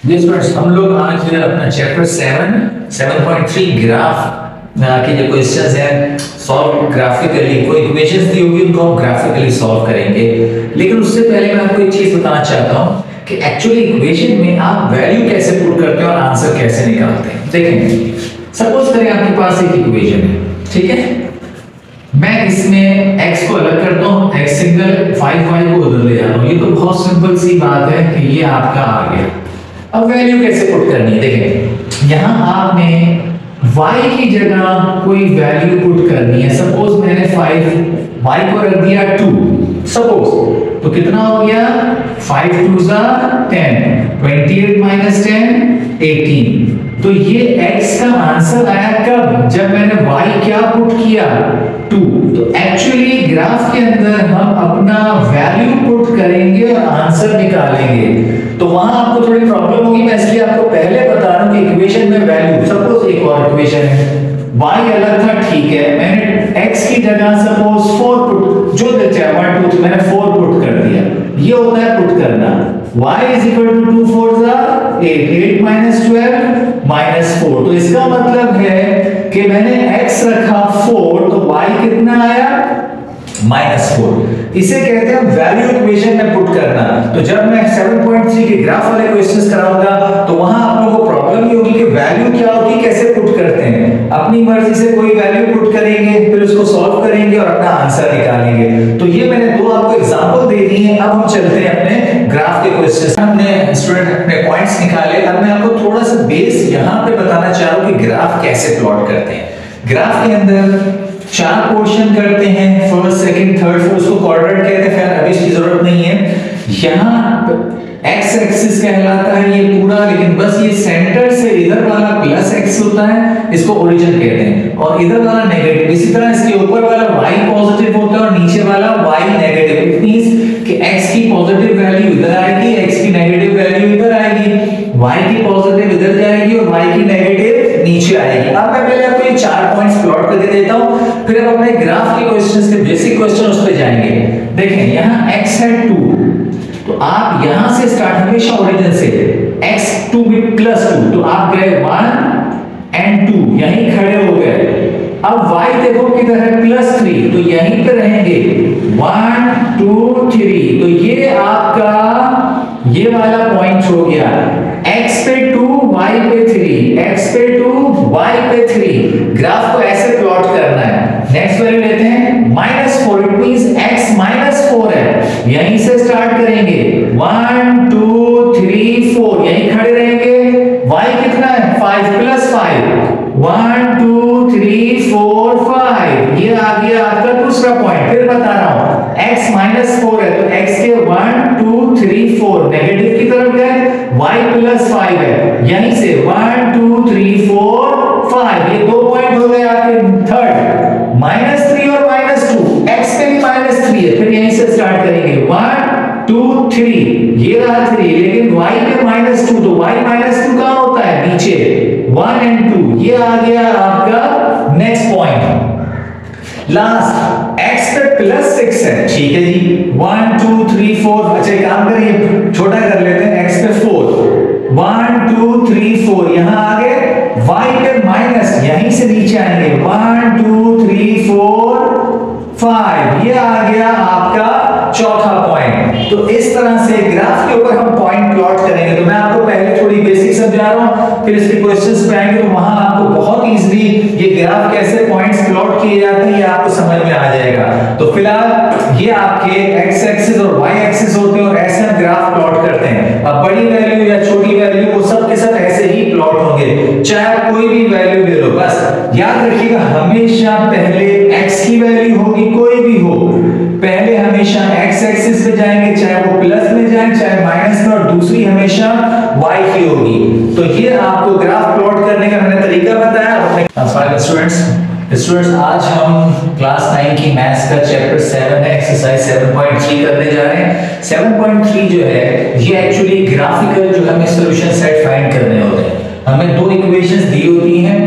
जी students, हम लोग आज अपना चैप्टर 7.3 ग्राफ के जो क्वेश्चंस हैं सॉल्व ग्राफिकली, कोई इक्वेशंस दी होगी उनको हम ग्राफिकली सॉल्व करेंगे। लेकिन उससे पहले मैं आपको एक चीज बताना चाहता हूं कि एक्चुअली इक्वेशन में आप वैल्यू कैसे पुट करते हैं और आंसर कैसे निकालते हैं। देखें, सपोज करें आपके पास एक इक्वेशन है, ठीक है। मैं इसमें x को अलग करता हूं, x सिंगल 5y को उधर ले जाता हूं। ये तो बहुत सिंपल सी बात है कि ये आपका आ गया। अब वैल्यू कैसे पुट करनी है, देखें यहां आपने y की जगह कोई वैल्यू पुट करनी है। सपोज मैंने 5y को रख दिया 2, सपोज, तो कितना हो गया 5 2 10, 28 minus 10 18। तो ये x का आंसर आया कब, जब मैंने y क्या पुट किया 2। तो एक्चुअली ग्राफ के अंदर हम अपना वैल्यू पुट करेंगे और आंसर निकालेंगे। तो वहां आपको थोड़ी प्रॉब्लम होगी, मैं इसलिए आपको पहले बता रहा हूं कि इक्वेशन में वैल्यू, सपोज एक और इक्वेशन है, y अलग था, ठीक है, मैंने x की जगह सपोज 4 पुट, जो देते हैं 1 2 3 मैंने 4 पुट कर दिया। ये होता है पुट करना। y is equal to 2 4 8, 8 minus 12 minus 4। तो इसका मतलब है कि मैंने x रखा 4, तो y कितना आया -4। इसे कहते हैं वैल्यू इक्वेशन में पुट करना। तो जब मैं 7.3 के ग्राफ वाले क्वेश्चंस कराऊंगा तो वहां आप लोगों को प्रॉब्लम ये होगी कि वैल्यू क्या होगी, कैसे पुट करते हैं। अपनी मर्जी से कोई वैल्यू पुट करेंगे, फिर उसको सॉल्व करेंगे और अपना आंसर निकालेंगे। तो ये मैंने दो आपको एग्जांपल दे दी हैं। अब हम चलते हैं अपने ग्राफ के क्वेश्चंस। हमने स्टूडेंट अपने पॉइंट्स निकाले। अब मैं आपको थोड़ा सा बेस यहां पे बताना चाह रहा हूं कि ग्राफ कैसे प्लॉट करते हैं। ग्राफ के अंदर 4 पोर्शन करते हैं, फर्स्ट सेकंड थर्ड फोर्थ, उसको क्वाड्रेंट कहते हैं, खैर अभी इसकी जरूरत नहीं है। यहाँ एक्स एक्सिस कहलाता है ये पूरा, लेकिन बस ये सेंटर से इधर वाला प्लस एक्स होता है, इसको ओरिजिन कहते हैं, और इधर वाला नेगेटिव। इसी तरह इसके ऊपर वाला y पॉजिटिव होता है और नीचे वाला y नेगेटिव। इट मींस कि x की पॉजिटिव वैल्यू इधर आएगी, x की नेगेटिव वैल्यू इधर आएगी, y की पॉजिटिव इधर जाएगी और y की नेगेटिव नीचे आएगी। अब मैं पहले आपको ये 4 पॉइंट्स प्लॉट करके देता हूं, फिर हम अपने ग्राफ के क्वेश्चंस के बेसिक क्वेश्चन उस पे जाएंगे। देखें यहां x है 2, तो आप यहां से स्टार्ट, हमेशा ओरिजिन से, x 2 में प्लस 2, तो आप गए 1 एंड 2, यहीं खड़े हो गए। अब y देखो किधर है, +3, तो यहीं पे रहेंगे 1 2 3। तो ये आपका ये वाला पॉइंट हो गया, x पे 2 y पे 3, x पे 2 y पे 3। ग्राफ को ऐसे प्लॉट करना है। नेक्स्ट वैल्यू लेते हैं -4, इट मींस x -4 है, यहीं से स्टार्ट करेंगे 1 2 3 4, यहीं खड़े रहेंगे। y कितना है 5 + 5, 1 2 3 4 5, ये आ गया आपका दूसरा पॉइंट। फिर बता रहा हूं x -4 है, तो x के 1 2 3 4 नेगेटिव की तरफ गए, y + 5 है, यहीं से 1 2 3 4 5, ये दो पॉइंट हो गए आपके। थर्ड -3 और -2, x पे भी -3 है, फिर यहीं से स्टार्ट करेंगे 1 2 3, ये रहा 3, लेकिन y पे -2, तो y -2 कहां होता है, नीचे 1 एंड 2, ये आ गया आपका नेक्स्ट पॉइंट। लास्ट x पे +6 है, ठीक है जी, 1 2 3 4। अच्छा एक काम करिए, छोटा कर लेते हैं, x पे 4, 1 2 3 4, यहां आ गए। y पे माइनस, यहीं से नीचे आएंगे 1 2 3 4 5, ये आ गया आपका चौथा पॉइंट। तो इस तरह से ग्राफ के ऊपर हम पॉइंट प्लॉट करेंगे। तो मैं आपको पहले थोड़ी बेसिक समझा रहा हूं, फिर इसके क्वेश्चंस पे आएंगे, तो वहां आपको बहुत इजीली ये ग्राफ कैसे पॉइंट्स प्लॉट किए जाते हैं ये आपको समझ में आ जाएगा। तो फिलहाल ये आपके x एक्सिस और y एक्सिस होते हैं और ऐसे हम ग्राफ प्लॉट करते हैं। अब बड़ी वैल्यू या छोटी वैल्यू वो सब के सब ऐसे ही प्लॉट होंगे, चाहे कोई भी वैल्यू ले लो। बस याद रखिएगा हमेशा पहले x की वैल्यू होगी, कोई भी हो, पहले हमेशा x एक्सिस पे जाएंगे, चाहे वो प्लस में जाए चाहे माइनस में, और दूसरी हमेशा y की होगी। तो ये आपको ग्राफ प्लॉट करने का मैंने तरीका बताया। अपने स्टूडेंट्स आज हम क्लास 9 की मैथ्स का चैप्टर 7 है, एक्सरसाइज 7.3 करने जा रहे हैं। 7.3 जो है ये एक्चुअली ग्राफिकल जो हमें सॉल्यूशन सेट फाइंड करने होते हैं। हमें दो इक्वेशंस दी होती हैं,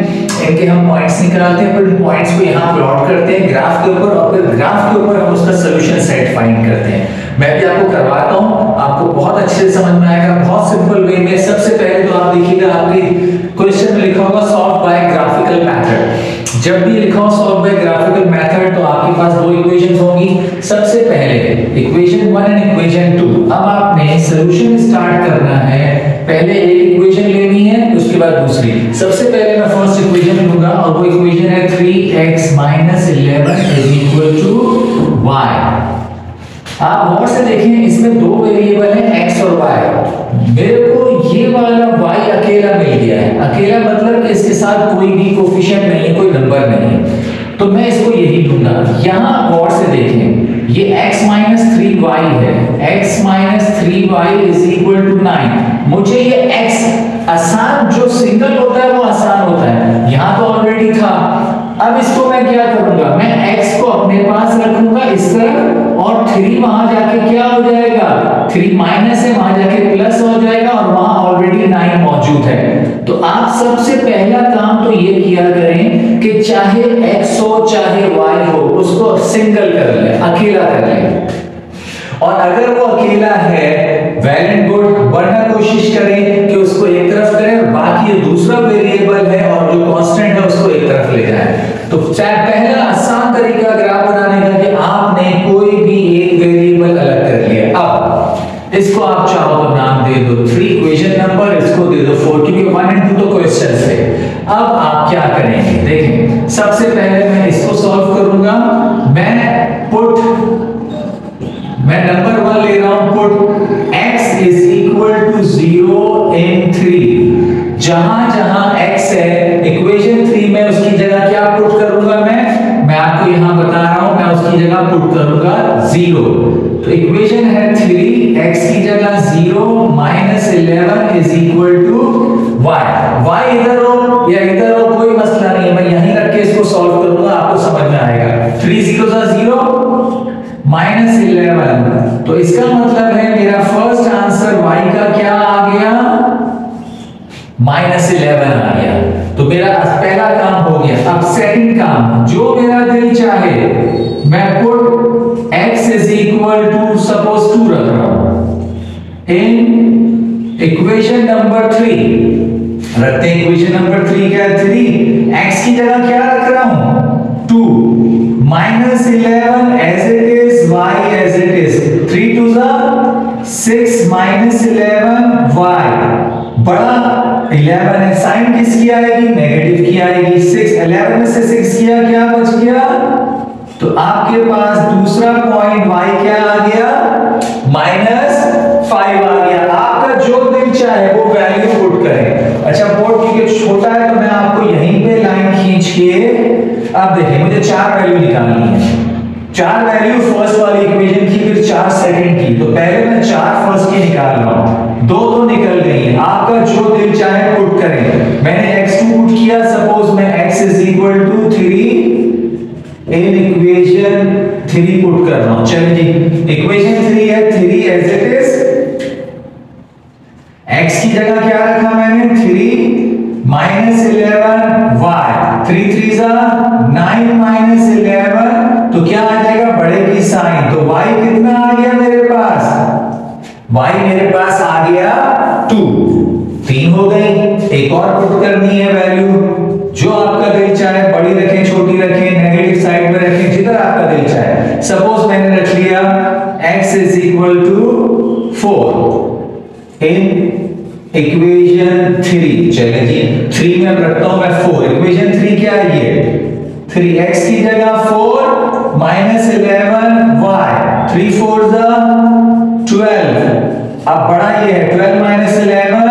इनके हम पॉइंट्स निकालते हैं, फिर पॉइंट्स को यहाँ प्लॉट करते हैं ग्राफ के ऊपर, और फिर ग्राफ के ऊपर हम उसका सोल्यूशन सेट फाइंड करते हैं। मैं भी आपको करवाता हूँ, आपको बहुत अच्छे से समझ में आएगा, बहुत सिंपल वे में। सबसे पहले तो आप देखिएगा आपके क्वेश्चन में लिखा होगा सॉल्व बाय ग्राफिकल मेथड। जब भी लिखा हो सॉल्व बाय ग्राफिकल मेथड तो आपके पास दो इक्वेशंस होंगी। सबसे पहले इक्वेशन 1 एंड इक्वेशन 2। अब आपने सॉल्यूशन स्टार्ट करना है, पहले एक इक्वेशन लेनी है उसके बाद दूसरी। सबसे पहले मैं फर्स्ट इक्वेशन लूंगा और वो इक्वेशन है 3x - 11 = y। आप गौर से देखें, इसमें दो वेरिएबल हैं x और y। मेरे को ये वाला y अकेला मिल गया है। अकेला मतलब कि इसके साथ कोई भी कोफिशिएंट नहीं है, कोई नंबर नहीं है, तो मैं इसको यही लूंगा। यहां गौर से देखें, ये x - 3y है, x - 3y = 9। मुझे ये x आसान, जो सिंगल होता है वो आसान होता है, यहां तो ऑलरेडी था। अब इसको मैं क्या करूंगा, मैं x को अपने पास रखूंगा इस तरफ, और 3 वहां जाके क्या हो जाएगा, 3 माइनस है वहां जाके प्लस हो जाएगा, और वहां ऑलरेडी 9 मौजूद है। तो आप सबसे पहला काम तो ये किया करें कि चाहे x हो चाहे y हो, उसको सिंगल कर ले, अकेला कर ले। और अगर वो अकेला है वेल एंड गुड, वरना कोशिश करें कि उसको एक तरफ करें और बाकी दूसरा वेरिएबल है और जो कांस्टेंट है उसको एक तरफ ले जाएं। तो पहला आसान तरीका ग्राफ बनाने का कि आपने कोई भी एक वेरिएबल अलग कर लिया। अब इसको आप चाहो तो नाम दे दो 3 इक्वेशन नंबर, इसको दे दो 4, क्योंकि 1 एंड 2 तो क्वेश्चन थे। अब आप क्या करेंगे, देखें, सबसे पहले मैं इसको सॉल्व करूंगा। मैं नंबर 1 ले रहा हूं, पुट x = 0 in 3। जहां जहां x है इक्वेशन 3 में उसकी जगह क्या पुट करूंगा, मैं आपको यहां बता रहा हूं, मैं उसकी जगह पुट करूंगा 0। तो इक्वेशन है 3, x की जगह 0 - 11 = y। y इधर हो या इधर हो कोई मसला नहीं है, मैं यहीं रख के इसको सॉल्व करूंगा, आपको समझ में आएगा। 3 0 0 -11, तो इसका मतलब है मेरा फर्स्ट आंसर y का क्या आ गया, -11 आ गया। तो मेरा पहला काम हो गया। अब सेकंड काम, जो मेरा दिल चाहे, मैं पुट x = सपोज 2 रख रहा हूं इन इक्वेशन नंबर 3। रखते हैं इक्वेशन नंबर 3 क्या है, 3। x की जगह क्या रख रहा हूं, 2 - 11 as it is, y as it is। 3 2 6 - 11 y। बड़ा 11 है, साइन किसकी आएगी, नेगेटिव की आएगी। 6 11 में से 6 किया, क्या बच गया, तो आपके पास दूसरा पॉइंट y क्या आ गया, -5 आ गया। आपका जो दिल चाहे वो वैल्यू पुट करें। अच्छा, बोर्ड क्योंकि छोटा है तो मैं आपको यहीं पे लाइन खींच के, अब देखिए मुझे 4 वैल्यू निकालनी है। 4 वैल्यू फर्स्ट वाली इक्वेशन की, फिर 4 सेकंड की। तो पहले मैं 4 फर्स्ट की निकाल रहा हूं, 2 तो निकल गई है। आपका जो दिल चाहे पुट करें। मैंने x2 पुट किया, सपोज मैं x = 3 इन इक्वेशन 3 पुट कर रहा हूं। चलिए जी, इक्वेशन 3 है, 3 as it is। x की जगह क्या रखा मैंने, 3 - 11 y। 3 3 9 - 11, तो क्या आ जाएगा, बड़े की साइन। तो y कितना आ गया मेरे पास, y मेरे पास आ गया 2। 3 हो गई। एक और पुट करनी है वैल्यू, जो आपका दिल चाहे, बड़ी रखें छोटी रखें, नेगेटिव साइड में रखें, जिधर आपका दिल चाहे। सपोज मैंने रख लिया x = 4 इन इक्वेशन 3। चलिए जी, 3 में रखता हूं मैं 4। इक्वेशन 3 क्या है, ये 3x की जगह 4 - 11 y। 3 4 12। अब बड़ा ये है 12 - 11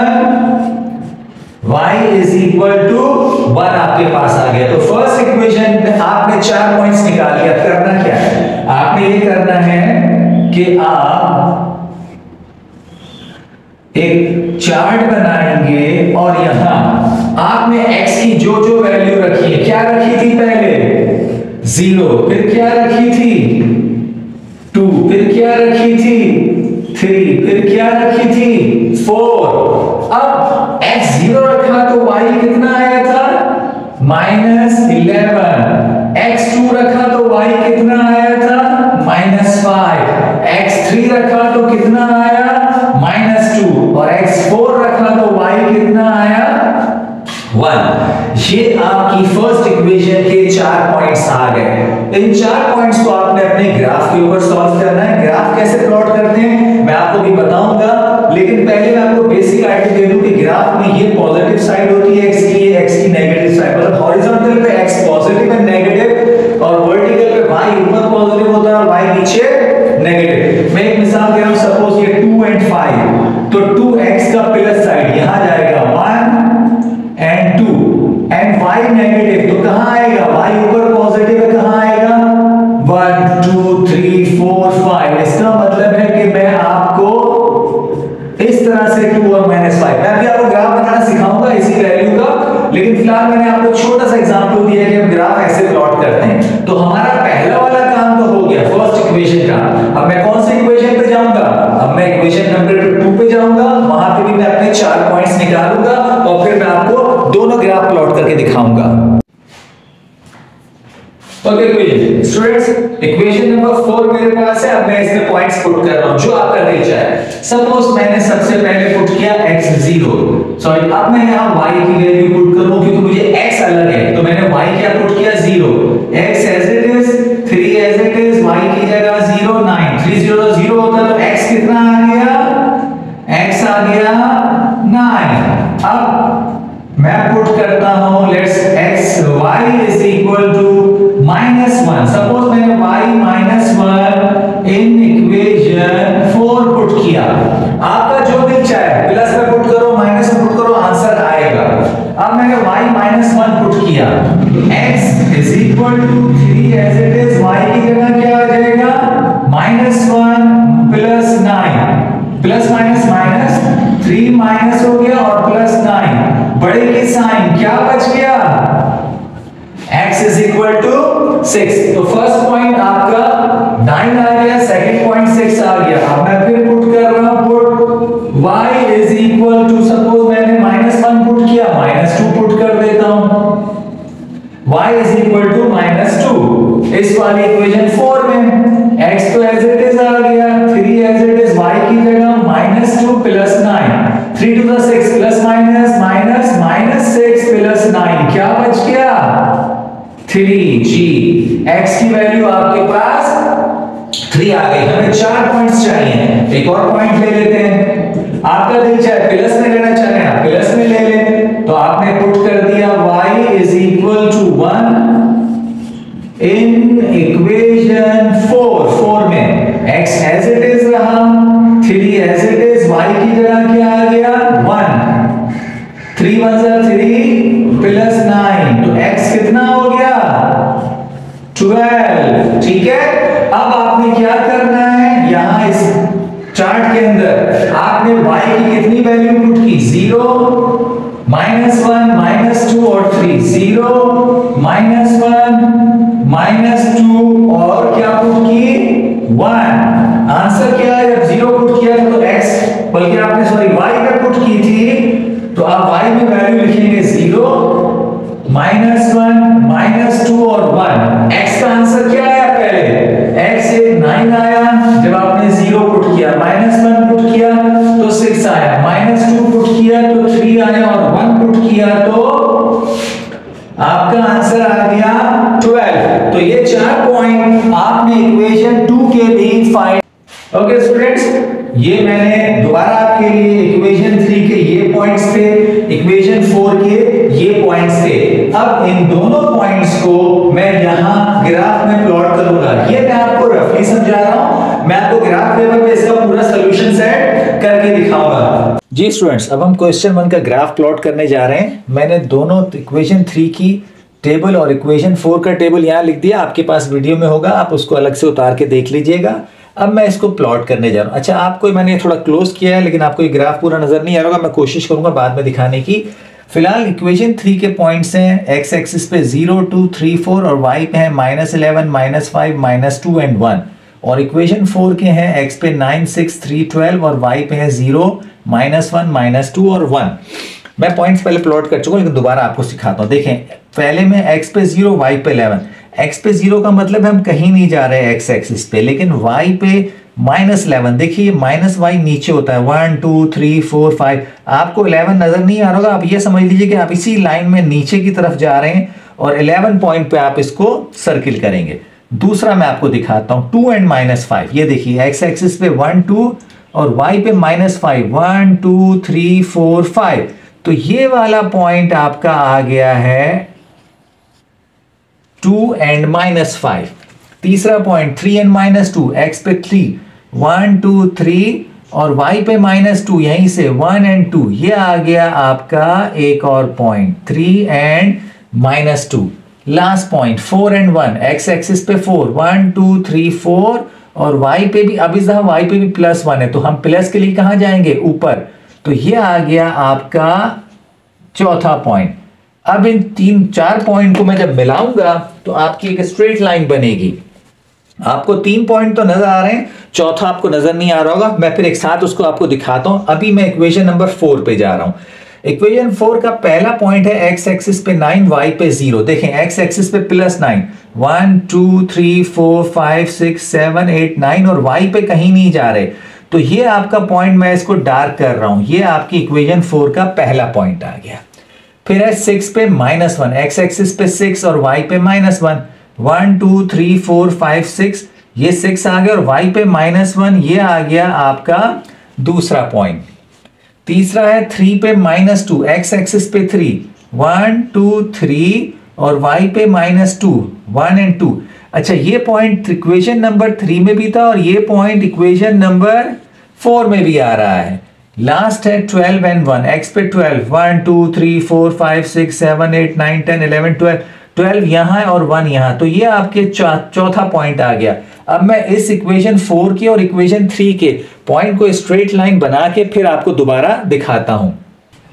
y = 1 आपके पास आ गया। तो फर्स्ट इक्वेशन में आपने 4 पॉइंट्स निकाल लिया। करना क्या है, आपने ये करना है कि आप एक चार्ट बनाएंगे और यहां आपने x की जो जो वैल्यू रखी है, क्या रखी थी पहले, 0, फिर क्या रखी थी, 2, फिर क्या रखी थी, 3, फिर क्या रखी थी, 4। अब x 0 रखा तो y कितना आया था, -11, x2 रखा तो y कितना आया था -5, x3 रखा तो कितना आया -2 और x4 रखा तो y कितना आया 1। ये आपकी फर्स्ट इक्वेशन के 4 पॉइंट्स आ गए। इन 4 पॉइंट्स को आपने अपने ग्राफ के ऊपर सॉल्व करना है। ग्राफ कैसे प्लॉट करते हैं मैं आपको भी बताऊंगा, लेकिन पहले मैं आपको बेसिक आइडिया दे दूं कि ग्राफ में ये पॉजिटिव साइड होती है x की, ये x की नेगेटिव साइड, मतलब हॉरिजॉन्टल पे x पॉजिटिव एंड नेगेटिव और वर्टिकल पे y ऊपर पॉजिटिव होता है और y नीचे नेगेटिव। मैं एक मिसाल दे रहा हूं, सपोज ये 2 एंड 5, तो 2x का प्लस साइड यहां जाएगा 1 एंड 2 एंड y नेगेटिव, तो कहां आएगा y ऊपर पॉजिटिव है, कहां आएगा 1 2 3 4 5। इसका मतलब है कि मैं आपको इस तरह से 2 और -5, मैं अभी आपको ग्राफ बनाना सिखाऊंगा इसी वैल्यू का, लेकिन फिलहाल मैंने आपको छोटा सा एग्जांपल दिया है कि हम ग्राफ ऐसे प्लॉट करते हैं। तो हमारा पहला वाला काम तो हो गया फर्स्ट इक्वेशन का। अब मैं कौन सी इक्वेशन पे जाऊंगा, अब मैं इक्वेशन नंबर 2 पे जाऊंगा, वहां पे भी मैं अपने 4 पॉइंट्स निकालूंगा और फिर मैं आपको दोनों ग्राफ प्लॉट करके दिखाऊंगा। ओके स्टूडेंट्स, इक्वेशन नंबर 4 मेरे पास है। अब मैं इसमें पॉइंट्स पुट कर रहा हूं जो आपका दिल चाहे। सपोज मैंने सबसे पहले पुट किया x0, सॉरी अब मैं यहां y की वैल्यू पुट करूं क्योंकि मुझे x अलग है, तो मैंने y क्या पुट किया 0, x as it is, 3 as it is, y की जगह 0 9, 3 0 0 होता तो x कितना आ गया, x आ गया 9। अब मैं पुट करता हूं let's x y is equal to -1। Suppose मैंने y -1 इन इक्वेशन 4 पुट किया। आपका जो दिल चाहे प्लस में पुट करो, माइनस में पुट करो, आंसर आएगा। अब मैंने y -1 पुट किया, x is equal to 3 as it is, y की जगह क्या आ जाएगा -1 plus 9, plus minus minus 3 minus हो गया और प्लस 9, बड़े की साइन क्या बच गया, x is equal to 6। तो फर्स्ट पॉइंट आपका 9 आ गया, सेकंड पॉइंट 6 आ गया। अब मैं फिर पुट कर रहा हूं, put y is equal to, suppose मैंने -1 पुट किया, -2 पुट कर देता हूं, y is equal to -2। इस वाली इक्वेशन 4 में x तो एज इट इज आ गया, 3 एज इट इज, y की जगह -2 plus 9, 3 to the 6 plus minus minus -6 plus 9 क्या बच गया 3g। x की वैल्यू आपके पास 3 आ गई। हमें 4 पॉइंट्स चाहिए, एक और पॉइंट ले लेते हैं। आपका दिल चाहे प्लस में लेना चाहे आप प्लस में ले लें, तो आपने पुट कर दिया y is equal to 1 in equation 4 में x एज इट इज रहा, 3 एज इट इज, y की जगह क्या आ गया 1, 3 1 3 प्लस 9, तो x कितना हो गया 12। ठीक है, अब आपने क्या करना है, यहां इस चार्ट के अंदर आपने y की कितनी वैल्यू पुट की 0 -1 -2 और 3, 0 -1 -2 और क्या पुट की 1। आंसर क्या है, जब 0 पुट किया तो x, बल्कि आपने सॉरी y का पुट की थी, तो आप y में वैल्यू लिखेंगे 0 -1 -2 और 1। x का आंसर क्या आया, पहले x एक 9 आया जब आपने 0 पुट किया, -1 पुट किया तो 6 आया, -2 पुट किया तो 3 आया और 1 पुट किया तो आपका आंसर आ गया 12। तो ये 4 पॉइंट आपने इक्वेशन 2 के भी फाइंड। ओके स्टूडेंट्स, ये मैंने दोबारा आपके लिए इक्वेशन 3 के ये पॉइंट्स थे, इक्वेशन 4 के ये पॉइंट्स थे। अब इन दोनों पॉइंट्स को मैं यहां ग्राफ में प्लॉट करूंगा। ये मैं आपको रफली समझा रहा हूं, मैं आपको ग्राफ लेवल पे इसका पूरा सॉल्यूशन सेट करके दिखाऊंगा। जी स्टूडेंट्स, अब हम क्वेश्चन 1 का ग्राफ प्लॉट करने जा रहे हैं। मैंने दोनों इक्वेशन 3 की टेबल और इक्वेशन 4 का टेबल यहाँ लिख दिया, आपके पास वीडियो में होगा, आप उसको अलग से उतार के देख लीजिएगा। अब मैं इसको प्लॉट करने जा रहा हूँ। अच्छा, आपको मैंने थोड़ा क्लोज किया है, लेकिन आपको ये ग्राफ पूरा नजर नहीं आ रहा होगा, मैं कोशिश करूंगा बाद में दिखाने की। फिलहाल इक्वेशन 3 के पॉइंट्स हैं, x एक्सिस पे 0 2 3 4 और y पे है -11 -5 -2 एंड 1, और इक्वेशन 4 के हैं x पे 9 6 3 12 और y पे है 0 -1 -2 और 1। मैं पॉइंट्स पहले प्लॉट कर चुका हूं, लेकिन दोबारा आपको सिखाता हूं। देखें, पहले में x पे 0, y पे 11। x पे 0 का मतलब हम कहीं नहीं जा रहे x एक्सिस पे, लेकिन y पे -11। देखिए माइनस y नीचे होता है, 1 2 3 4 5। आपको 11 नजर नहीं आ रहा होगा, आप ये समझ लीजिए कि आप इसी लाइन में नीचे की तरफ जा रहे हैं और 11 पॉइंट पे आप इसको सर्किल करेंगे। दूसरा मैं आपको दिखाता हूं, 2 एंड -5। ये देखिए x एक्सिस पे 1 2 और y पे -5, 1 2 3 4 5। तो ये वाला पॉइंट आपका आ गया है 2 एंड -5। तीसरा पॉइंट 3 एंड -2, x पे 3, 1 2 3 और y पे -2, यहीं से 1 एंड 2। ये आ गया आपका एक और point 3 and -2। Last point 4 and 1, x axis पे 4, 1 2 3 4 और y पे भी, अब इस y पे भी +1 है तो हम प्लस के लिए कहां जाएंगे, ऊपर। तो ये आ गया आपका चौथा पॉइंट। अब इन 3-4 पॉइंट को मैं जब मिलाऊंगा तो आपकी एक स्ट्रेट लाइन बनेगी। आपको 3 पॉइंट तो नजर आ रहे हैं, चौथा आपको नजर नहीं आ रहा होगा। मैं फिर एक साथ उसको आपको दिखाता हूं। अभी मैं इक्वेशन नंबर 4 पे जा रहा हूं। इक्वेशन 4 का पहला पॉइंट है x एक्सिस पे 9, y पे 0। देखें x एक्सिस पे +9, 1 2 3 4 5 6 7 8 9 और y पे कहीं नहीं जा रहे। तो ये आपका पॉइंट, मैं इसको डार्क कर रहा हूं, ये आपकी इक्वेशन 4 का पहला पॉइंट आ गया। फिर है 6 पे -1, x एक्सिस पे 6 और y पे -1, 1 2 3 4 5 6, ये 6 आ गया और y पे -1, ये आ गया आपका दूसरा पॉइंट। तीसरा है 3 पे -2, x एक्सिस पे 3, 1 2 3 और y पे -2, 1 एंड 2। अच्छा, ये पॉइंट इक्वेशन नंबर 3 में भी था और ये पॉइंट इक्वेशन नंबर 4 में भी आ रहा है। लास्ट है 12 एंड 1, x पे 12, 1 2 3 4 5 6 7 8 9 10 11 12, 12 यहां और 1 यहां। तो ये आपके चौथा पॉइंट आ गया। अब मैं इस इक्वेशन 4 के और इक्वेशन 3 के पॉइंट को स्ट्रेट लाइन बना के फिर आपको दोबारा दिखाता हूं।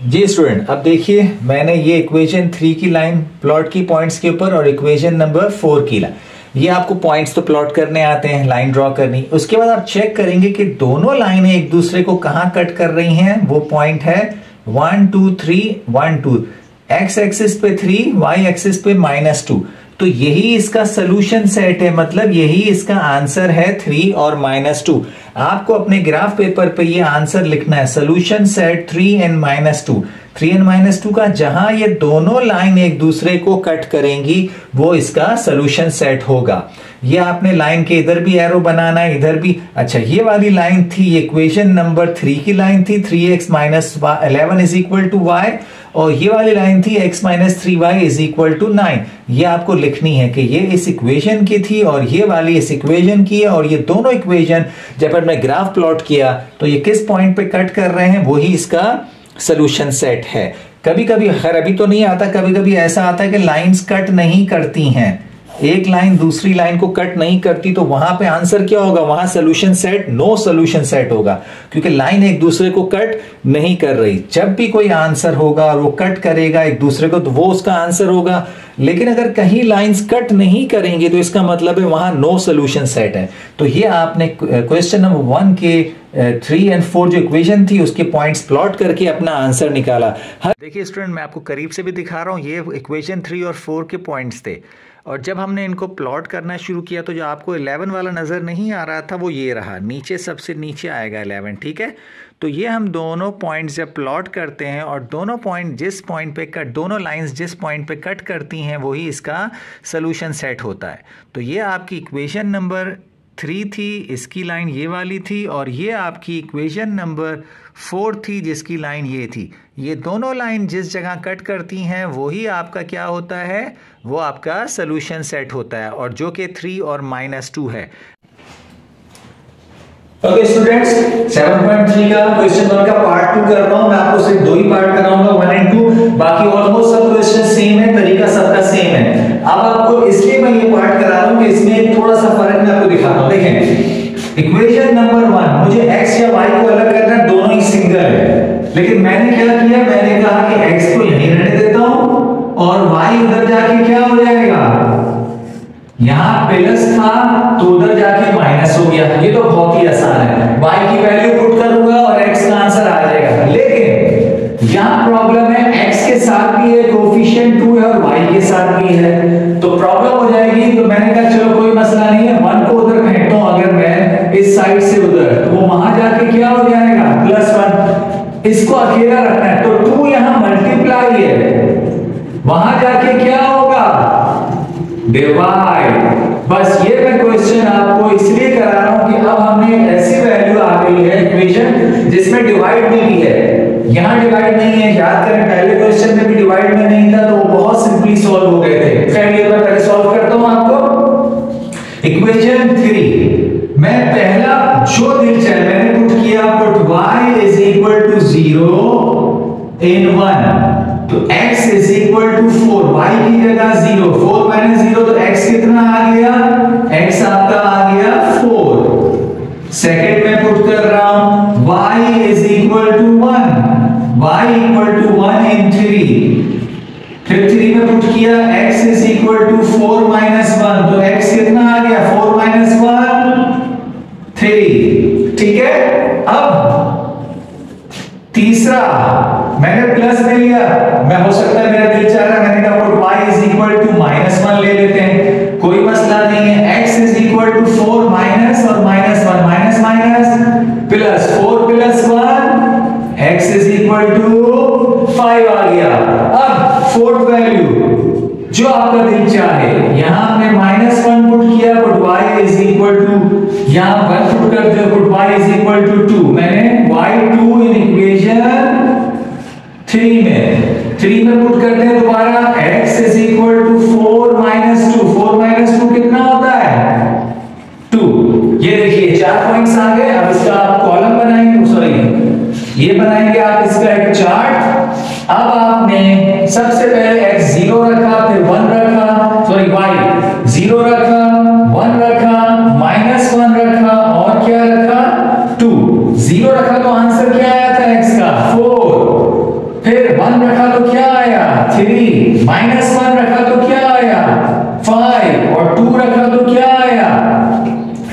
जी स्टूडेंट, अब देखिए मैंने ये इक्वेशन 3 की लाइन प्लॉट की पॉइंट्स के ऊपर और इक्वेशन नंबर 4 की लाइन। ये आपको पॉइंट्स तो प्लॉट करने आते हैं, लाइन ड्रॉ करनी। उसके बाद आप चेक करेंगे कि दोनों लाइनें एक दूसरे को कहां कट कर रही हैं। वो पॉइंट है 1 2 3 1 2, x एक्सिस पे 3, y एक्सिस पे -2। तो यही इसका सोल्यूशन सेट है, मतलब यही इसका आंसर है 3 और -2। आपको अपने ग्राफ पेपर पे ये आंसर लिखना है, सोल्यूशन सेट 3 एंड -2। 3 एंड -2 का जहां ये दोनों लाइन एक दूसरे को कट करेंगी वो इसका सोल्यूशन सेट होगा। ये आपने लाइन के इधर भी एरो बनाना है, इधर भी। अच्छा, ये वाली लाइन थी इक्वेशन नंबर 3 की लाइन थी, 3x - 11 is equal to y, और ये वाली लाइन थी x - 3y is equal to 9। ये आपको लिखनी है कि ये इस इक्वेशन की थी और ये वाली इस इक्वेशन की है, और ये दोनों इक्वेशन जब हमने ग्राफ प्लॉट किया तो ये किस पॉइंट पे कट कर रहे हैं, वही इसका सोल्यूशन सेट है। कभी कभी, खैर अभी तो नहीं आता, कभी कभी ऐसा आता है कि लाइंस कट नहीं करती हैं, एक लाइन दूसरी लाइन को कट नहीं करती, तो वहां पे आंसर क्या होगा, वहां solution set, no solution set होगा, क्योंकि लाइन एक दूसरे को कट नहीं कर रही। जब भी कोई आंसर होगा और वो कट करेगा एक दूसरे को तो वो उसका आंसर होगा। लेकिन अगर कहीं लाइंस कट नहीं करेंगे तो इसका मतलब है वहां नो सोल्यूशन सेट है। तो ये आपने क्वेश्चन नंबर 1 के 3 एंड 4 जो इक्वेशन थी उसके पॉइंट्स प्लॉट करके अपना आंसर निकाला। देखिए स्टूडेंट, मैं आपको करीब से भी दिखा रहा हूं, ये इक्वेशन 3 और 4 के पॉइंट्स थे, और जब हमने इनको प्लॉट करना शुरू किया तो जो आपको 11 वाला नज़र नहीं आ रहा था वो ये रहा, नीचे सबसे नीचे आएगा 11, ठीक है। तो ये हम दोनों पॉइंट्स जब प्लॉट करते हैं और दोनों पॉइंट जिस पॉइंट पे कट, दोनों लाइंस जिस पॉइंट पे कट करती हैं वही इसका सोल्यूशन सेट होता है। तो ये आपकी इक्वेशन नंबर 3 थी, इसकी लाइन ये वाली थी, और ये आपकी इक्वेशन नंबर 4 थी जिसकी लाइन ये थी। ये दोनों लाइन जिस जगह कट करती हैं वही आपका क्या होता है, वो आपका सोल्यूशन सेट होता है, और जो कि 3 और -2 है। ओके स्टूडेंट्स, 7.3 का क्वेश्चन 1 का पार्ट 2 कर रहा हूं मैं, आपको सिर्फ 2 ही पार्ट कराऊंगा, 1 एंड 2, बाकी ऑलमोस्ट सब क्वेश्चन सेम है, तरीका सबका सेम है। अब आपको इसलिए मैं ये पार्ट करा रहा हूं कि इसमें थोड़ा सा फर्क मैं आपको दिखाता हूं। देखें, इक्वेशन नंबर 1 मुझे x या y को अलग करना है, दोनों ही सिंगल है, लेकिन मैंने क्या किया, मैंने कहा कि x को यहीं रहने देता हूं और y उधर जाके क्या हो जाएगा, यहां प्लस था तो उधर जाके माइनस हो गया। ये तो बहुत ही आसान है, y की वैल्यू पुट करूंगा और x का आंसर आ जाएगा। लेकिन यहां प्रॉब्लम है, x के के साथ भी है कोफिशिएंट 2 है और y के साथ भी है, तो प्रॉब्लम हो जाएगी। तो मैंने कहा चलो कोई मसला नहीं है, 1 को उधर फेंकता हूं अगर मैं इस साइड से उधर, तो वो वहां जाके क्या हो जाएगा +1, इसको अकेला रखना है। तो 2 यहां मल्टीप्लाई है, वहां जाके क्या होगा डिवाइड। बस ये मैं क्वेश्चन आपको इसलिए करा रहा हूं कि अब हमने एक ऐसी वैल्यू आ गई है इक्वेशन जिसमें डिवाइड में भी है, यहां डिवाइड नहीं है। याद करें पहले क्वेश्चन में भी डिवाइड में नहीं था, तो वो बहुत सिंपली सॉल्व हो गए थे। खैर ये मैं पहले सॉल्व करता हूं आपको। इक्वेशन 3 मैं पहला जो दिल चाहे मैंने पुट किया, put y is equal to 0 in 1, तो x is equal to 4, y की जगह 0, 4 माइनस 0 तो x कितना आ गया, x आपका आ गया 4। सेकंड में पुट कर रहा हूं y is equal to 1, y equal to 1 in 3, फिर 3 में पुट किया x is equal to 4 minus 1, तो x कितना आ गया 4 माइनस 1 3। ठीक है, अब तीसरा मैंने प्लस ले लिया, मैं हो सकता है मेरा दिल चाह रहा है मैंने कहा put y is equal to -1 ले लेते हैं, कोई मसला नहीं है। x is equal to 4 minus और -1 minus minus plus 4 plus 1 x is equal to 5 आ गया। अब फोर्थ वैल्यू जो आपका दिल चाहे, यहां हमने -1 पुट किया, put y is equal to, यहां 1 पुट करते हो put y is equal to 2, मैंने y2 इन इक्वेशन 3 में पुट करते हैं दोबारा, x is equal to 4 minus 2, 4 minus 2 कितना होता है 2। ये देखिए 4 पॉइंट्स आ गए। अब इसका आप कॉलम बनाएंगे, सॉरी ये बनाएंगे आप इसका एक चार्ट। अब आपने सबसे पहले x 0 रखा, फिर 1 रखा, सॉरी y 0 रखा, 1 रखा, -1 रखा और क्या रखा 2। 0 रखा तो आंसर क्या आया था x का 4, फिर 1 रखा तो क्या आया 3, -1 रखा तो क्या आया 5 और 2 रखा तो क्या आया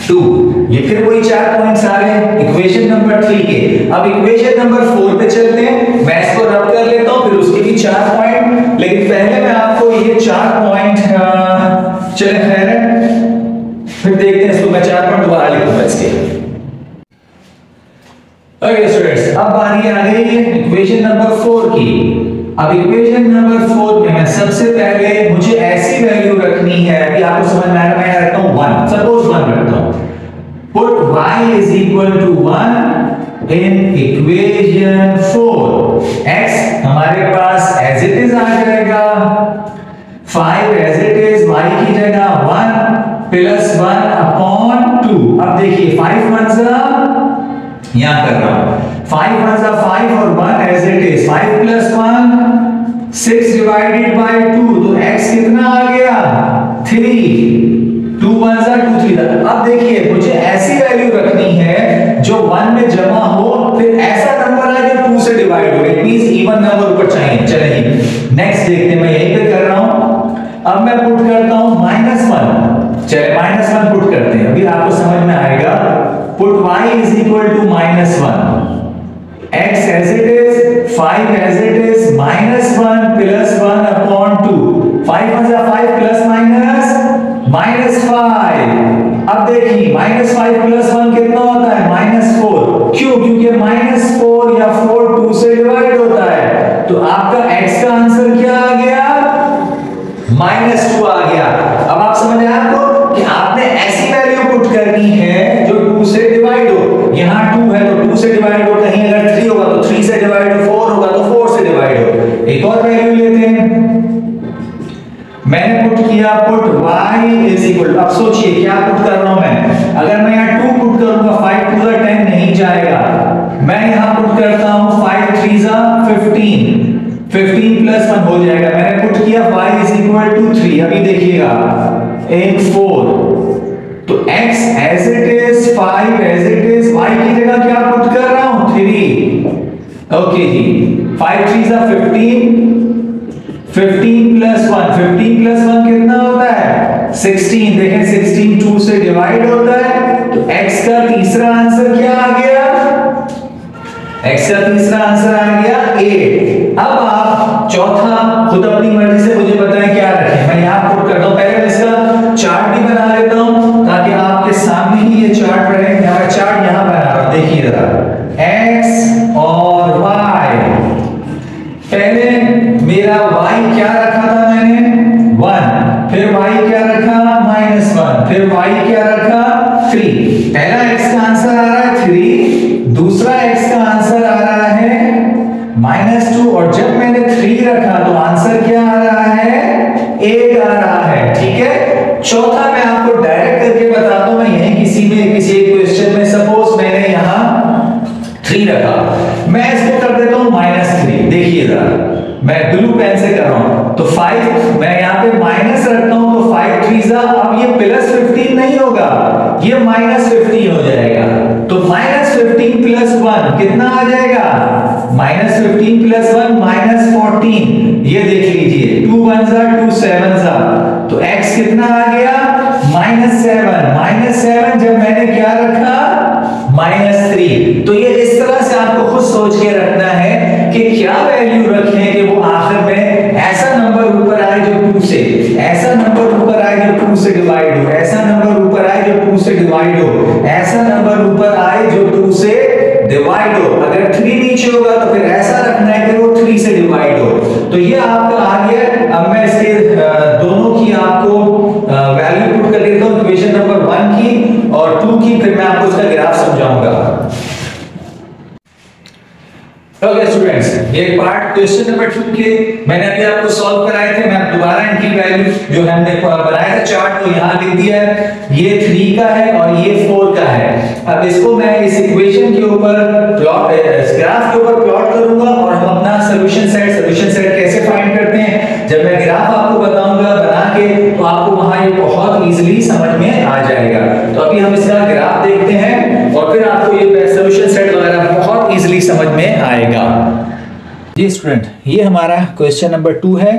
2। ये फिर वही 4 पॉइंट्स आ गए इक्वेशन नंबर 3 के। अब इक्वेशन नंबर 4 पे चलते हैं, मैं इसको रब कर लेता हूं, फिर उसके भी 4 पॉइंट, लेकिन पहले मैं आपको ये 4 पॉइंट चले खैर है, फिर देखते हैं इसको मैं 4 पॉइंट दोबारा लिखूंगा इसके। ओके स्टूडेंट्स, अब बारी आ गई है इक्वेशन नंबर 4 की। अब इक्वेशन नंबर 4 में मैं सबसे पहले मुझे ऐसी वैल्यू रखनी है, अभी आपको समझ में आएगा, मैं रखता हूं 1, सपोज 1 रखता हूं, put y is equal to 1 in equation 4, x हमारे पास एज इट इज आ जाएगा 5 एज इट इज, y की जगह 1 प्लस 1 अपॉन 2। अब देखिए 5 1 यहां कर रहा हूं, 5 1 5 और 1 as it is, 5 plus 1 6 divided by 2, तो x कितना आ गया 3, 2 1 2 3। अब देखिए मुझे ऐसी वैल्यू रखनी है जो 1 में जमा हो, फिर ऐसा नंबर है जो 2 से डिवाइड हो, इट मींस इवन नंबर ऊपर चाहिए। चलिए नेक्स्ट देखते हैं, मैं यहीं पे कर रहा हूं। अब मैं पुट करता हूं -1, चलिए -1 पुट करते हैं, अभी आपको समझ में आएगा। Put y is equal to -1, x as it is, 5 as it is, -1 plus 1 upon 2, 5 1 5 plus minus -5। अब देखिए -5 plus 1 कितना होता है -4, क्यों, क्योंकि -4 या 4 2 से डिवाइड होता है, तो आपका x का आंसर क्या आ गया -2 आ गया। अब आप समझ आए आपको कि आपने ऐसी वैल्यू पुट करनी है जो 2 से डिवाइड हो, यहां 2 है तो 2 से डिवाइड हो, कहीं अगर 3 होगा तो 3 से डिवाइड हो, 4 होगा तो 4 से डिवाइड हो। एक और वैल्यू लेते हैं, मैंने पुट किया, पुट y इज इक्वल, अब सोचिए क्या पुट कर रहा हूं मैं, अगर मैं यहां 2 पुट करूंगा 5 2 10 नहीं जाएगा, मैं यहां पुट करता हूं 5 3 15, 15 प्लस 1 हो जाएगा। मैंने पुट किया y इज इक्वल टू 3, अभी देखिएगा 1 4, तो x as it is, 5 as it is, y की जगह क्या पुट कर रहा हूं 3। ओके जी, 5 3 15, 15 प्लस 1, 15 प्लस 1 कितना होता है 16। देखें 16 2 से डिवाइड होता है, तो x का तीसरा आंसर क्या आ गया, x का तीसरा आंसर आ गया 8। अब आप चौथा खुद अपनी मर्जी से मुझे बताएं क्या रखें। मैं यहाँ पुट करता हूँ, पहले मैं इसका चार्ट भी बना लेता हूँ ताकि आपके सामने ही ये चार्ट रहे। मैं चार्ट यहाँ बना रहा हूँ, देखिए जरा, x और y। पहले मेरा y क्या रखा था मैंने 1, फिर y क्या रखा -1, फिर y क्या रखा 3। पहला x का आंसर आ रहा है 3, दूसरा x का आंसर आ रहा है -2, और जब मैंने 3 रखा तो आंसर क्या आ रहा है 8 आ रहा है। ठीक है, चौथा मैं आपको डायरेक्ट करके बताता हूं। मैं यहीं किसी एक क्वेश्चन में सपोज मैंने यहां 3 रखा, मैं इसको कर देता हूं -3। देखिए जरा, मैं ब्लू पेन से कर रहा हूं, तो 5 मैं यहां पे माइनस रखता हूं तो 5 3 जा, अब ये +15 नहीं होगा, ये -15 हो जाएगा। तो -15 + 1 कितना आ जाएगा, -15 + 1 -14। ये देख लीजिए, 2 1 जा 2 7 जा, तो x कितना आ गया -7। जब मैंने क्या रखा -3। तो ये इस तरह से आपको खुद सोच के रखना है कि क्या वैल्यू रखें कि वो आखिर में ऐसा नंबर ऊपर आए जो 2 से, ऐसा नंबर ऊपर आए जो 2 से डिवाइड हो, ऐसा नंबर ऊपर आए जो 2 से डिवाइड हो, ऐसा नंबर ऊपर आए जो 2 से डिवाइड हो। अगर 3 नीचे होगा तो फिर ऐसा रखना है कि वो 3 से डिवाइड हो। तो ये आपका आ गया। अब मैं इसके दोनों की आपको वैल्यू पुट कर देता हूं, इक्वेशन नंबर 1 की और 2 की, फिर मैं आपको इसका ग्राफ समझाऊंगा। ओके स्टूडेंट्स, ये पार्ट क्वेश्चन नंबर 2 के मैंने अभी आपको सॉल्व कराए थे। मैं दोबारा इनकी वैल्यू जो हमने बनाया था चार्ट, तो यहाँ लिख दिया है। ये 3 का है और ये 4 का है। अब इसको मैं इस इक्वेशन के ऊपर प्लॉट, ग्राफ के ऊपर प्लॉट करूंगा और हम अपना सॉल्यूशन सेट कैसे फाइंड करते हैं, जब मैं ग्राफ आपको बताऊंगा बना के, तो आपको वहां ये बहुत इजीली समझ में आ जाएगा। तो अभी हम इसका ग्राफ देखते हैं और फिर आपको ये सॉल्यूशन सेट वगैरह बहुत इजीली समझ में आएगा। जी स्टूडेंट, ये हमारा क्वेश्चन नंबर 2 है।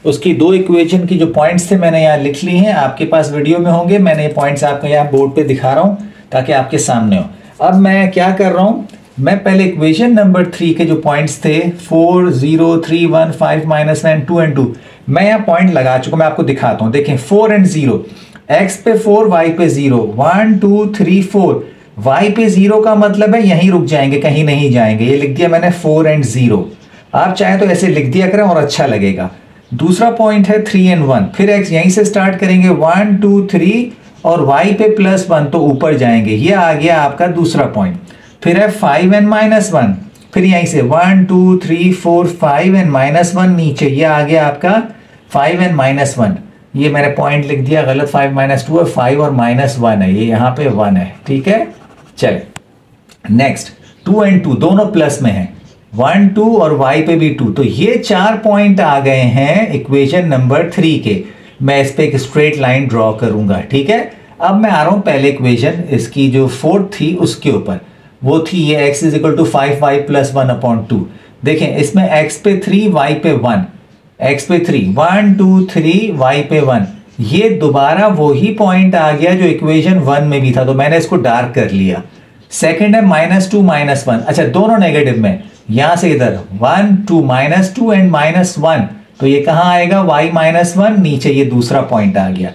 उसकी 2 इक्वेशन की जो पॉइंट्स थे मैंने यहाँ लिख ली हैं, आपके पास वीडियो में होंगे। मैंने ये पॉइंट्स आपको यहाँ बोर्ड पे दिखा रहा हूँ ताकि आपके सामने हो। अब मैं क्या कर रहा हूँ, मैं पहले इक्वेशन नंबर 3 के जो पॉइंट्स थे 4 0 3 1 5 -9 2 and 2, मैं यहाँ पॉइंट लगा चुका, मैं आपको दिखाता हूँ। देखें 4 and 0, x पे 4 y पे 0, 1 2 3 4, y पे 0 का मतलब है यहीं रुक जाएंगे, कहीं नहीं जाएंगे। ये लिख दिया मैंने 4 and 0। आप चाहे तो ऐसे लिख दिया करें और अच्छा लगेगा। दूसरा पॉइंट है 3 and 1, फिर x यहीं से स्टार्ट करेंगे 1 2 3 और y पे +1 तो ऊपर जाएंगे। ये आ गया आपका दूसरा पॉइंट। फिर है 5 and -1, फिर यहीं से 1 2 3 4 5 and -1 नीचे, ये आ गया आपका 5 and -1। ये मैंने पॉइंट लिख दिया गलत, 5 -2 और 5 और -1 है, ये यहाँ पे 1 है। ठीक है, चले नेक्स्ट 2 and 2 दोनों प्लस में है, 1 2 और y पे भी 2। तो ये 4 पॉइंट आ गए हैं इक्वेशन नंबर 3 के। मैं इस पे एक स्ट्रेट लाइन ड्रॉ करूंगा। ठीक है, अब मैं आ रहा हूं पहले इक्वेशन, इसकी जो 4th थी उसके ऊपर, वो थी ये x = 5y + 1/2। देखें इसमें x पे 3 y पे 1, x पे 3 1 2 3 y पे 1। ये दोबारा वही पॉइंट आ गया जो इक्वेशन 1 में भी था, तो मैंने इसको डार्क कर लिया। सेकंड है -2 -1, अच्छा दोनों नेगेटिव में, यहां से इधर 1 2 -2 एंड -1, तो ये कहां आएगा y -1 नीचे, ये दूसरा पॉइंट आ गया।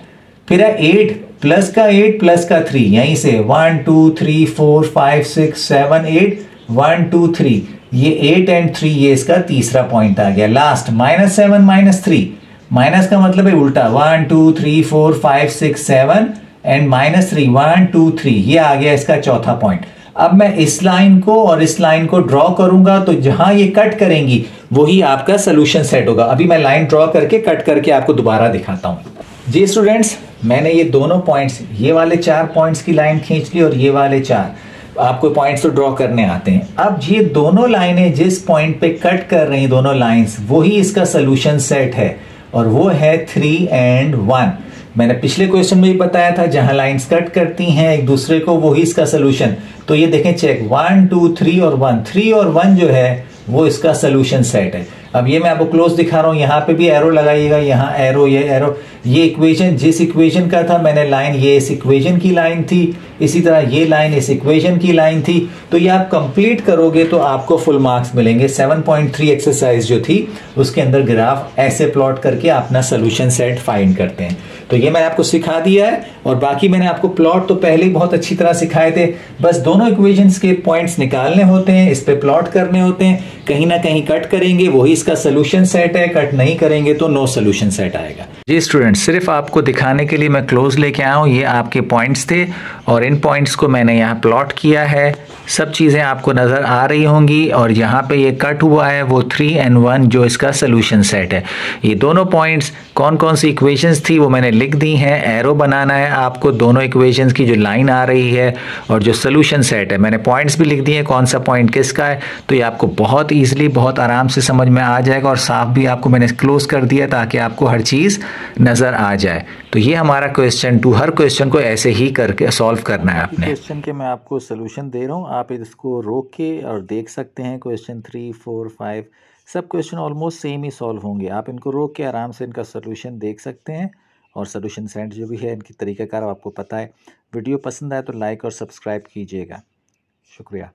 फिर है 8 प्लस का 8 प्लस का 3, यहीं से 1 2 3 4 5 6 7 8 1 2 3, ये 8 and 3, ये इसका तीसरा पॉइंट आ गया। लास्ट -7 -3, माइनस का मतलब है उल्टा, 1 2 3 4 5 6 7 एंड -3 1 2 3, ये आ गया इसका चौथा पॉइंट। अब मैं इस लाइन को और इस लाइन को ड्रॉ करूंगा, तो जहां ये कट करेंगी वही आपका सोल्यूशन सेट होगा। अभी मैं लाइन ड्रॉ करके कट करके आपको दोबारा दिखाता हूं। जी स्टूडेंट्स, मैंने ये दोनों पॉइंट्स, ये वाले 4 पॉइंट्स की लाइन खींच ली और ये वाले 4, आपको पॉइंट्स तो ड्रॉ करने आते हैं। अब ये दोनों लाइनें जिस पॉइंट पे कट कर रही हैं, दोनों लाइंस, वही इसका सोल्यूशन सेट है और वो है 3 and 1। मैंने पिछले क्वेश्चन में भी बताया था, जहां लाइंस कट करती हैं एक दूसरे को, वही इसका सोल्यूशन। तो ये देखें चेक, 1 2 3 और 1, 3 और 1 जो है वो इसका सोल्यूशन सेट है। अब ये मैं आपको क्लोज दिखा रहा हूँ, यहाँ पे भी एरो लगाइएगा, यहाँ एरो, ये एरो, ये इक्वेशन जिस इक्वेशन का था मैंने लाइन, ये इस इक्वेशन की लाइन थी, इसी तरह ये लाइन इस इक्वेशन की लाइन थी। तो ये आप कंप्लीट करोगे तो आपको फुल मार्क्स मिलेंगे। 7.3 एक्सरसाइज जो थी उसके अंदर ग्राफ ऐसे प्लॉट करके अपना सोल्यूशन सेट फाइंड करते हैं। तो ये मैंने आपको सिखा दिया है, और बाकी मैंने आपको प्लॉट तो पहले ही बहुत अच्छी तरह सिखाए थे। बस दोनों इक्वेशंस के पॉइंट्स निकालने होते हैं, इस पे प्लॉट करने होते हैं, कहीं ना कहीं कट करेंगे वही इसका सोल्यूशन सेट है, कट नहीं करेंगे तो नो सोल्यूशन सेट आएगा। जी स्टूडेंट, सिर्फ आपको दिखाने के लिए मैं क्लोज लेके आया हूँ। ये आपके पॉइंट्स थे और इन पॉइंट्स को मैंने यहाँ प्लॉट किया है। सब चीज़ें आपको नज़र आ रही होंगी, और यहाँ पे ये कट हुआ है वो 3 and 1 जो इसका सोल्यूशन सेट है। ये दोनों पॉइंट्स कौन कौन सी इक्वेशंस थी वो मैंने लिख दी हैं। एरो बनाना है आपको दोनों इक्वेशंस की जो लाइन आ रही है और जो सोल्यूशन सेट है, मैंने पॉइंट्स भी लिख दिए कौन सा पॉइंट किसका है। तो ये आपको बहुत ईजिली, बहुत आराम से समझ में आ जाएगा, और साफ भी आपको मैंने क्लोज कर दिया ताकि आपको हर चीज़ नज़र आ जाए। तो ये हमारा क्वेश्चन 2, हर क्वेश्चन को ऐसे ही करके सॉल्व करना है आपने। क्वेश्चन के मैं आपको सोल्यूशन दे रहा हूँ, आप इसको रोक के और देख सकते हैं। क्वेश्चन 3, 4, 5 सब क्वेश्चन ऑलमोस्ट सेम ही सॉल्व होंगे। आप इनको रोक के आराम से इनका सोल्यूशन देख सकते हैं, और सोल्यूशन सेट जो भी है इनकी तरीक़ाकार आपको पता है। वीडियो पसंद आए तो लाइक और सब्सक्राइब कीजिएगा। शुक्रिया।